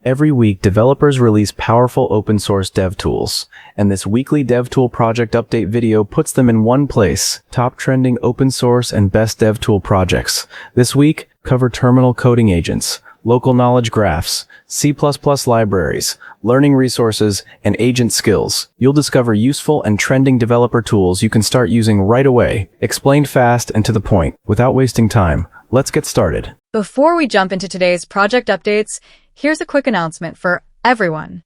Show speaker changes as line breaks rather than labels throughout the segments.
Every week, developers release powerful open-source dev tools, and this weekly DevTool project update video puts them in one place: top trending open-source and best DevTool projects. This week, cover terminal coding agents, local knowledge graphs, C++ libraries, learning resources, and agent skills. You'll discover useful and trending developer tools you can start using right away, explained fast and to the point, without wasting time. Let's get started.
Before we jump into today's project updates, here's a quick announcement for everyone.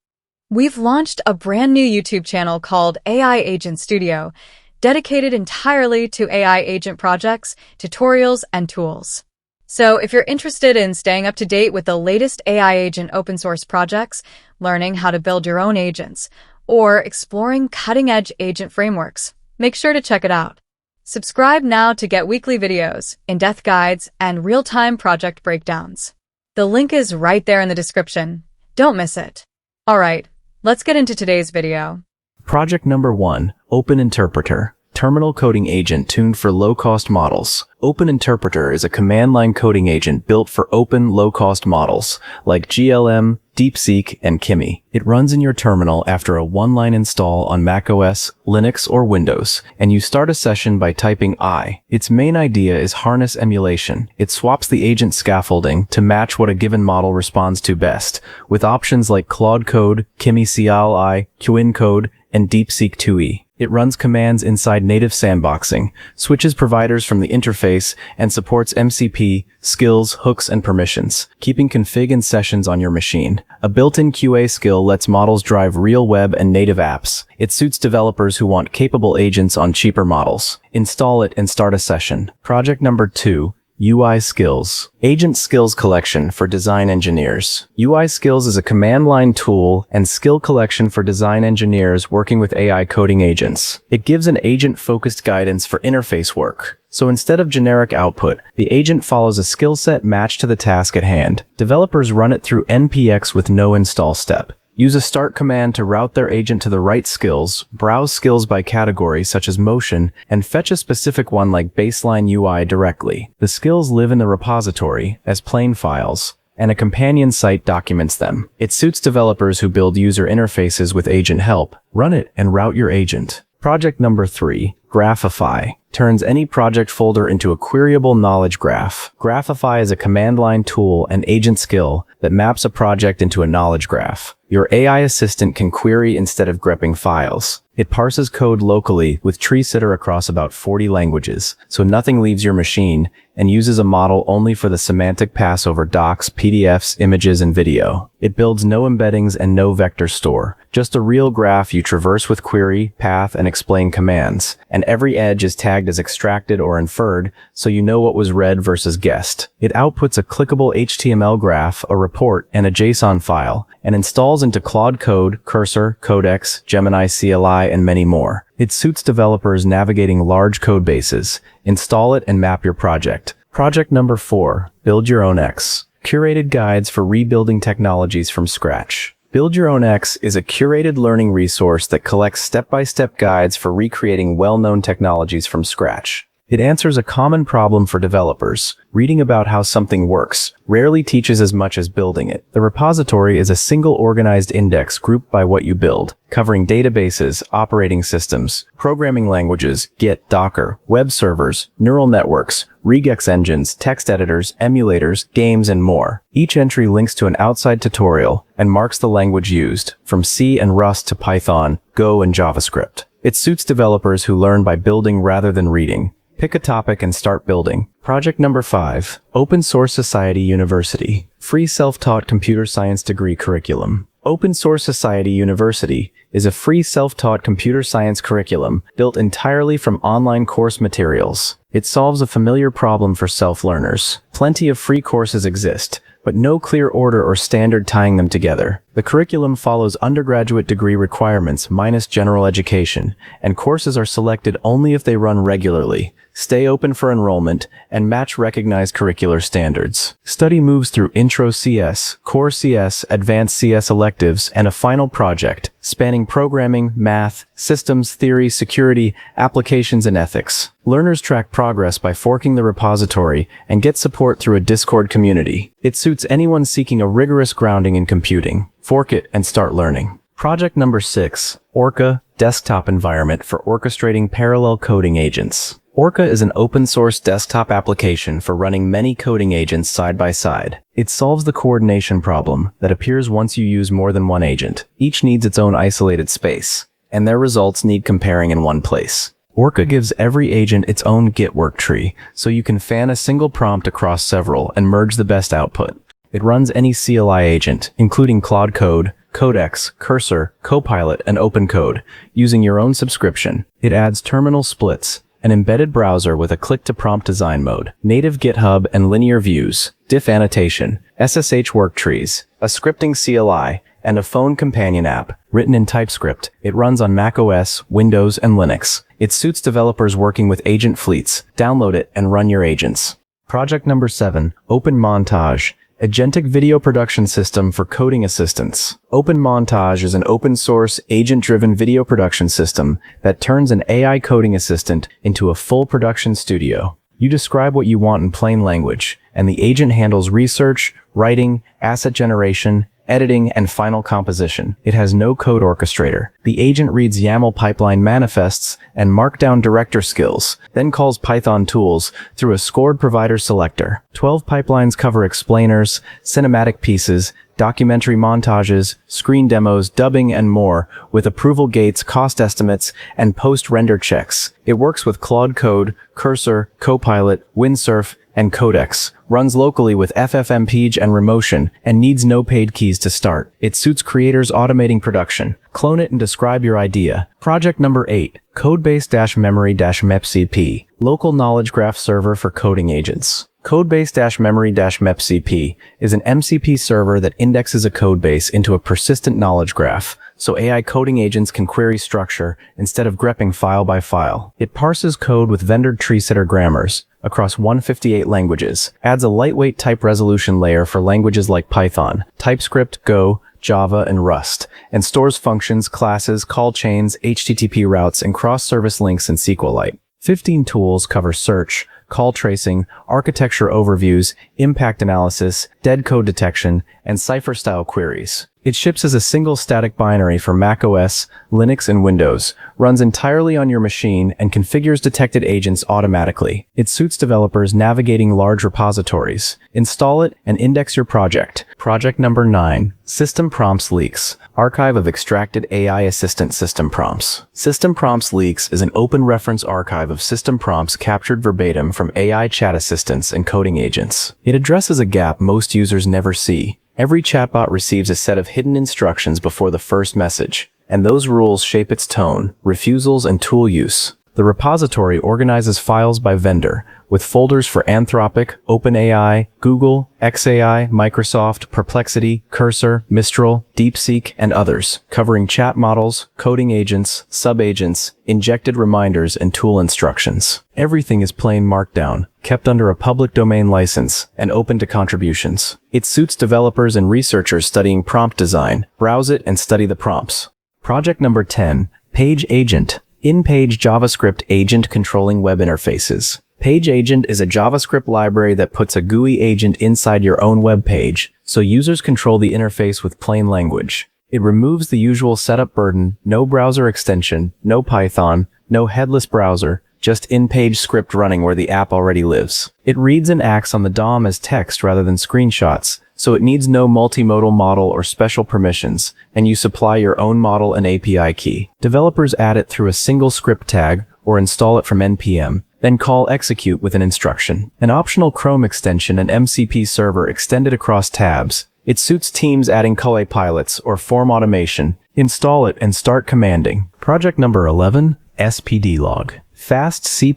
We've launched a brand new YouTube channel called AI Agent Studio, dedicated entirely to AI agent projects, tutorials, and tools. So if you're interested in staying up to date with the latest AI agent open source projects, learning how to build your own agents, or exploring cutting-edge agent frameworks, make sure to check it out. Subscribe now to get weekly videos, in-depth guides, and real-time project breakdowns. The link is right there in the description. Don't miss it. All right, let's get into today's video.
Project number 1, Open Interpreter. Terminal coding agent tuned for low-cost models. Open Interpreter is a command-line coding agent built for open, low-cost models like GLM, DeepSeek, and Kimi. It runs in your terminal after a one-line install on macOS, Linux, or Windows, and you start a session by typing I. Its main idea is harness emulation. It swaps the agent scaffolding to match what a given model responds to best, with options like Claude Code, Kimi CLI, Qwen Code, and DeepSeek 2e. It runs commands inside native sandboxing, switches providers from the interface, and supports MCP, skills, hooks, and permissions, keeping config and sessions on your machine. A built-in QA skill lets models drive real web and native apps. It suits developers who want capable agents on cheaper models. Install it and start a session. Project number 2. UI Skills. Agent Skills Collection for Design Engineers. UI Skills is a command-line tool and skill collection for design engineers working with AI coding agents. It gives an agent-focused guidance for interface work. So instead of generic output, the agent follows a skill set matched to the task at hand. Developers run it through npx with no install step. Use a start command to route their agent to the right skills, browse skills by category such as motion, and fetch a specific one like baseline UI directly. The skills live in the repository as plain files, and a companion site documents them. It suits developers who build user interfaces with agent help. Run it and route your agent. Project number 3, Graphify. Turns any project folder into a queryable knowledge graph. Graphify is a command-line tool and agent skill that maps a project into a knowledge graph. Your AI assistant can query instead of grepping files. It parses code locally with tree sitter across about 40 languages, so nothing leaves your machine, and uses a model only for the semantic pass over docs, PDFs, images, and video. It builds no embeddings and no vector store, just a real graph you traverse with query, path, and explain commands, and every edge is tagged as extracted or inferred, so you know what was read versus guessed. It outputs a clickable HTML graph, a report, and a JSON file, and installs into Claude Code, Cursor, Codex, Gemini CLI, and many more. It suits developers navigating large code bases. Install it and map your project. Project number 4, Build Your Own X. Curated guides for rebuilding technologies from scratch. Build Your Own X is a curated learning resource that collects step-by-step guides for recreating well-known technologies from scratch. It answers a common problem for developers. Reading about how something works rarely teaches as much as building it. The repository is a single organized index grouped by what you build, covering databases, operating systems, programming languages, Git, Docker, web servers, neural networks, regex engines, text editors, emulators, games, and more. Each entry links to an outside tutorial and marks the language used, from C and Rust to Python, Go, and JavaScript. It suits developers who learn by building rather than reading. Pick a topic and start building. Project number 5, Open Source Society University. Free self-taught computer science degree curriculum. Open Source Society University is a free self-taught computer science curriculum built entirely from online course materials. It solves a familiar problem for self-learners. Plenty of free courses exist, but no clear order or standard tying them together. The curriculum follows undergraduate degree requirements minus general education, and courses are selected only if they run regularly, stay open for enrollment, and match recognized curricular standards. Study moves through Intro CS, Core CS, Advanced CS electives, and a final project, spanning programming, math, systems theory, security, applications, and ethics. Learners track progress by forking the repository and get support through a Discord community. It suits anyone seeking a rigorous grounding in computing. Fork it and start learning. Project number 6, Orca Desktop Environment for Orchestrating Parallel Coding Agents. Orca is an open-source desktop application for running many coding agents side by side. It solves the coordination problem that appears once you use more than one agent. Each needs its own isolated space, and their results need comparing in one place. Orca gives every agent its own Git work tree, so you can fan a single prompt across several and merge the best output. It runs any CLI agent, including Claude Code, Codex, Cursor, Copilot, and OpenCode, using your own subscription. It adds terminal splits, an embedded browser with a click-to-prompt design mode, native GitHub and linear views, diff annotation, SSH work trees, a scripting CLI, and a phone companion app, written in TypeScript. It runs on macOS, Windows, and Linux. It suits developers working with agent fleets. Download it and run your agents. Project number 7, OpenMontage, Agentic Video Production System for Coding Assistants. OpenMontage is an open-source, agent-driven video production system that turns an AI coding assistant into a full production studio. You describe what you want in plain language, and the agent handles research, writing, asset generation, editing, and final composition. It has no code orchestrator. The agent reads YAML pipeline manifests and Markdown director skills, then calls Python tools through a scored provider selector. 12 pipelines cover explainers, cinematic pieces, documentary montages, screen demos, dubbing, and more, with approval gates, cost estimates, and post-render checks. It works with Claude Code, Cursor, Copilot, Windsurf, and Codex, runs locally with FFmpeg and Remotion, and needs no paid keys to start. It suits creators automating production. Clone it and describe your idea. Project number 8, codebase-memory-mcp, local knowledge graph server for coding agents. Codebase-memory-mcp is an MCP server that indexes a codebase into a persistent knowledge graph, so AI coding agents can query structure instead of grepping file by file. It parses code with vendor tree-sitter grammars across 158 languages, adds a lightweight type resolution layer for languages like Python, TypeScript, Go, Java, and Rust, and stores functions, classes, call chains, HTTP routes, and cross-service links in SQLite. 15 tools cover search, call tracing, architecture overviews, impact analysis, dead code detection, and cipher-style queries. It ships as a single static binary for macOS, Linux, and Windows, runs entirely on your machine, and configures detected agents automatically. It suits developers navigating large repositories. Install it and index your project. Project number 9, System Prompts Leaks, Archive of Extracted AI Assistant System Prompts. System Prompts Leaks is an open reference archive of system prompts captured verbatim from AI chat assistants and coding agents. It addresses a gap most users never see. Every chatbot receives a set of hidden instructions before the first message, and those rules shape its tone, refusals, and tool use. The repository organizes files by vendor, with folders for Anthropic, OpenAI, Google, xAI, Microsoft, Perplexity, Cursor, Mistral, DeepSeek, and others, covering chat models, coding agents, sub-agents, injected reminders, and tool instructions. Everything is plain Markdown, kept under a public domain license, and open to contributions. It suits developers and researchers studying prompt design. Browse it and study the prompts. Project number 10, Page Agent. In-page JavaScript agent controlling web interfaces. Page Agent is a JavaScript library that puts a GUI agent inside your own web page, so users control the interface with plain language. It removes the usual setup burden, no browser extension, no Python, no headless browser, just in-page script running where the app already lives. It reads and acts on the DOM as text rather than screenshots, so it needs no multimodal model or special permissions, and you supply your own model and API key. Developers add it through a single script tag or install it from npm, then call execute with an instruction. An optional Chrome extension and MCP server extended across tabs. It suits teams adding Codex pilots or form automation. Install it and start commanding. Project number 11, spdlog. Fast C++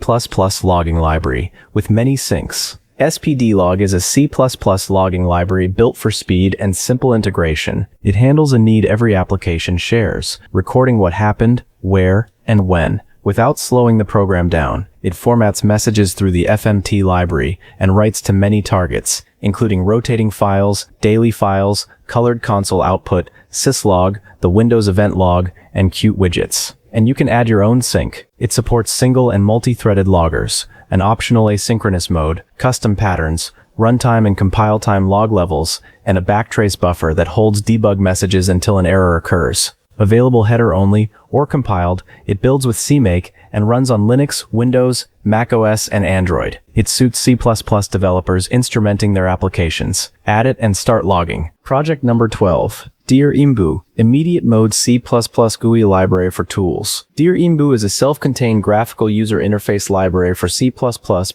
logging library with many syncs. spdlog is a C++ logging library built for speed and simple integration. It handles a need every application shares, recording what happened, where, and when. Without slowing the program down, it formats messages through the FMT library and writes to many targets, including rotating files, daily files, colored console output, syslog, the Windows event log, and Qt widgets. And you can add your own sync. It supports single and multi-threaded loggers, an optional asynchronous mode, custom patterns, runtime and compile time log levels, and a backtrace buffer that holds debug messages until an error occurs. Available header only or compiled, it builds with CMake and runs on Linux, Windows, macOS, and Android. It suits C++ developers instrumenting their applications. Add it and start logging. Project number 12. Dear ImGui, Immediate Mode C++ GUI Library for Tools. Dear ImGui is a self-contained graphical user interface library for C++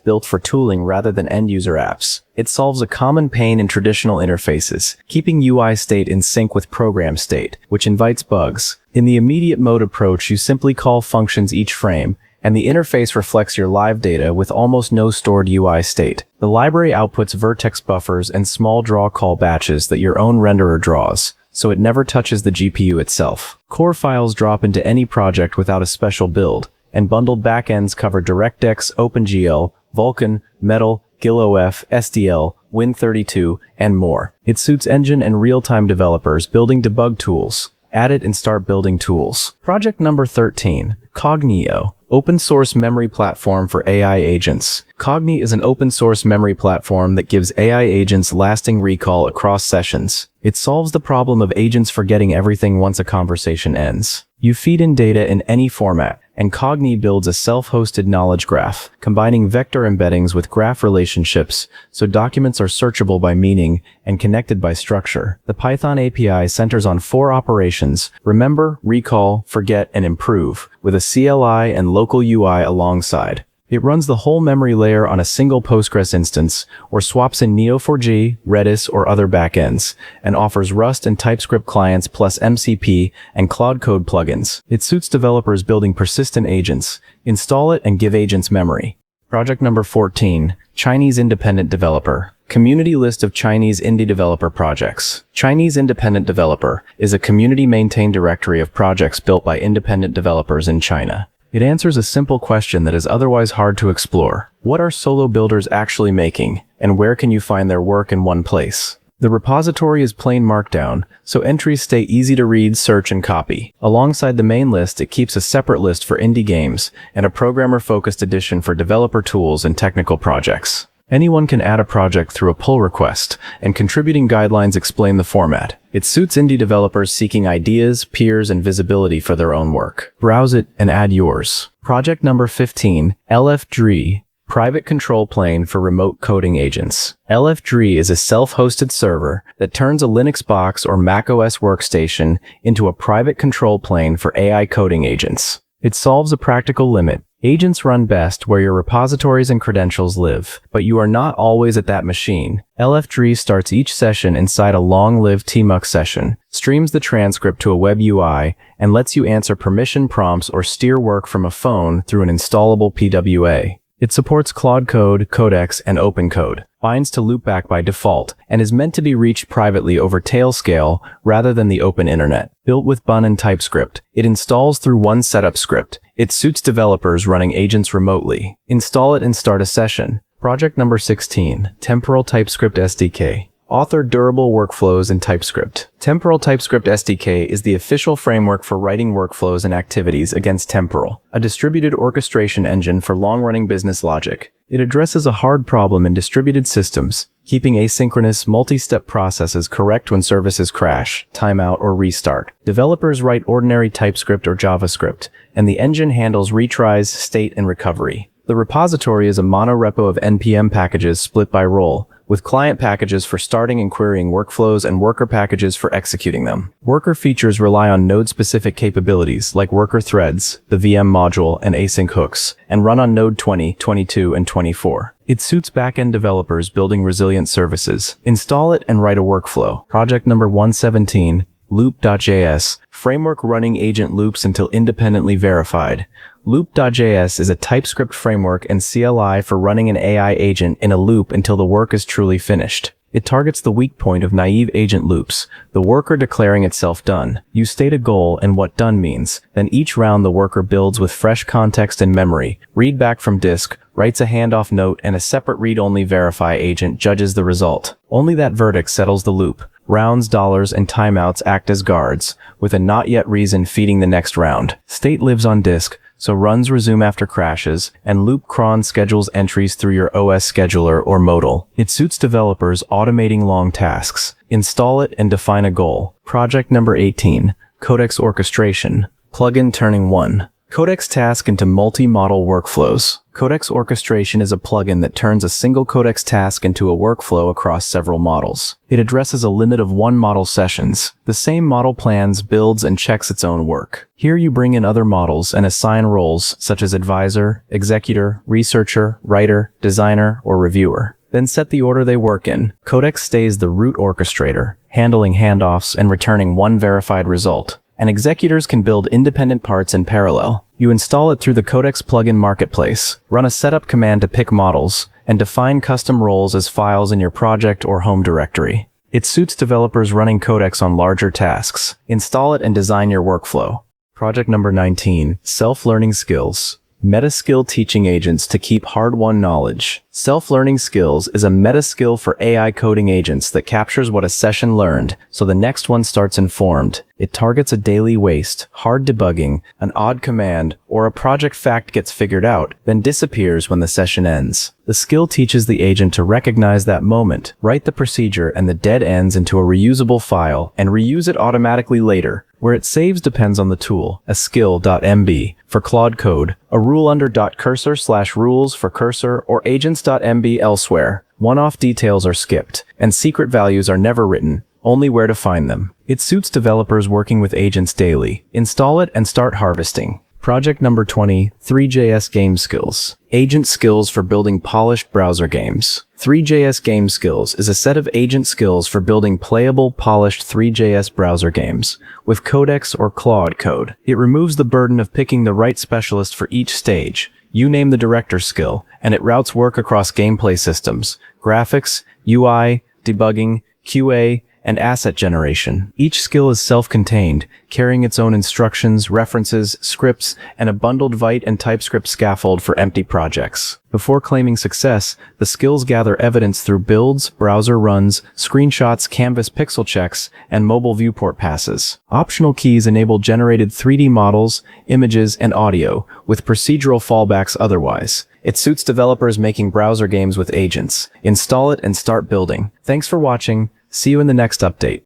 built for tooling rather than end-user apps. It solves a common pain in traditional interfaces, keeping UI state in sync with program state, which invites bugs. In the immediate mode approach, you simply call functions each frame, and the interface reflects your live data with almost no stored UI state. The library outputs vertex buffers and small draw call batches that your own renderer draws, so it never touches the GPU itself. Core files drop into any project without a special build, and bundled backends cover DirectX, OpenGL, Vulkan, Metal, GillOF, SDL, Win32, and more. It suits engine and real-time developers building debug tools. Add it and start building tools. Project number 13. Cognee, Open source memory platform for AI agents. Cognee is an open source memory platform that gives AI agents lasting recall across sessions. It solves the problem of agents forgetting everything once a conversation ends. You feed in data in any format, and Cognee builds a self-hosted knowledge graph, combining vector embeddings with graph relationships, so documents are searchable by meaning and connected by structure. The Python API centers on 4 operations: remember, recall, forget, and improve, with a CLI and local UI alongside. It runs the whole memory layer on a single Postgres instance, or swaps in Neo4j, Redis, or other backends, and offers Rust and TypeScript clients plus MCP and Cloud Code plugins. It suits developers building persistent agents. Install it and give agents memory. Project number 14. Chinese Independent Developer. Community list of Chinese indie developer projects. Chinese Independent Developer is a community-maintained directory of projects built by independent developers in China. It answers a simple question that is otherwise hard to explore. What are solo builders actually making, and where can you find their work in one place? The repository is plain Markdown, so entries stay easy to read, search, and copy. Alongside the main list, it keeps a separate list for indie games and a programmer-focused edition for developer tools and technical projects. Anyone can add a project through a pull request, and contributing guidelines explain the format. It suits indie developers seeking ideas, peers, and visibility for their own work. Browse it and add yours. Project number 15. LF-DREE, Private Control Plane for Remote Coding Agents. LF-DREE is a self-hosted server that turns a Linux box or macOS workstation into a private control plane for AI coding agents. It solves a practical limit. Agents run best where your repositories and credentials live, but you are not always at that machine. LF-DREE starts each session inside a long-lived tmux session, streams the transcript to a web UI, and lets you answer permission prompts or steer work from a phone through an installable PWA. It supports Cloud Code, Codex, and OpenCode, binds to loopback by default, and is meant to be reached privately over Tailscale rather than the open internet. Built with Bun and TypeScript, it installs through one setup script. It suits developers running agents remotely. Install it and start a session. Project number 16. Temporal TypeScript SDK. Author durable workflows in TypeScript. Temporal TypeScript SDK is the official framework for writing workflows and activities against Temporal, a distributed orchestration engine for long-running business logic. It addresses a hard problem in distributed systems, keeping asynchronous, multi-step processes correct when services crash, timeout, or restart. Developers write ordinary TypeScript or JavaScript, and the engine handles retries, state, and recovery. The repository is a monorepo of NPM packages split by role, with client packages for starting and querying workflows and worker packages for executing them. Worker features rely on node-specific capabilities like worker threads, the VM module, and async hooks, and run on Node 20, 22, and 24. It suits back-end developers building resilient services. Install it and write a workflow. Project number 117. Loop.js, framework running agent loops until independently verified. Loop.js is a TypeScript framework and CLI for running an AI agent in a loop until the work is truly finished. It targets the weak point of naive agent loops, the worker declaring itself done. You state a goal and what done means, then each round the worker builds with fresh context and memory, read back from disk, writes a handoff note, and a separate read-only verify agent judges the result. Only that verdict settles the loop. Rounds, dollars, and timeouts act as guards, with a not yet reason feeding the next round. State lives on disk, so runs resume after crashes, and loop cron schedules entries through your OS scheduler or modal. It suits developers automating long tasks. Install it and define a goal. Project number 18, Codex Orchestration. Plugin turning 1. Codex task into multi-model workflows. Codex Orchestration is a plugin that turns a single Codex task into a workflow across several models. It addresses a limit of 1 model sessions. The same model plans, builds, and checks its own work. Here you bring in other models and assign roles such as advisor, executor, researcher, writer, designer, or reviewer. Then set the order they work in. Codex stays the root orchestrator, handling handoffs and returning one verified result. And executors can build independent parts in parallel. You install it through the Codex plugin marketplace, run a setup command to pick models, and define custom roles as files in your project or home directory. It suits developers running Codex on larger tasks. Install it and design your workflow. Project number 19, Self-Learning Skills. Meta-skill teaching agents to keep hard-won knowledge. Self-learning skills is a meta-skill for AI coding agents that captures what a session learned, so the next one starts informed. It targets a daily waste, hard debugging, an odd command, or a project fact gets figured out, then disappears when the session ends. The skill teaches the agent to recognize that moment, write the procedure and the dead ends into a reusable file, and reuse it automatically later. Where it saves depends on the tool, a skill.mb for Claude Code, a rule under .cursor/rules for cursor, or agents.mb elsewhere. One-off details are skipped, and secret values are never written, only where to find them. It suits developers working with agents daily. Install it and start harvesting. Project number 20, Three.js Game Skills. Agent skills for building polished browser games. Three.js Game Skills is a set of agent skills for building playable, polished Three.js browser games with Codex or Claude code. It removes the burden of picking the right specialist for each stage. You name the director skill, and it routes work across gameplay systems, graphics, UI, debugging, QA, and asset generation. Each skill is self-contained, carrying its own instructions, references, scripts, and a bundled Vite and TypeScript scaffold for empty projects. Before claiming success, the skills gather evidence through builds, browser runs, screenshots, canvas pixel checks, and mobile viewport passes. Optional keys enable generated 3D models, images, and audio, with procedural fallbacks otherwise. It suits developers making browser games with agents. Install it and start building. Thanks for watching. See you in the next update.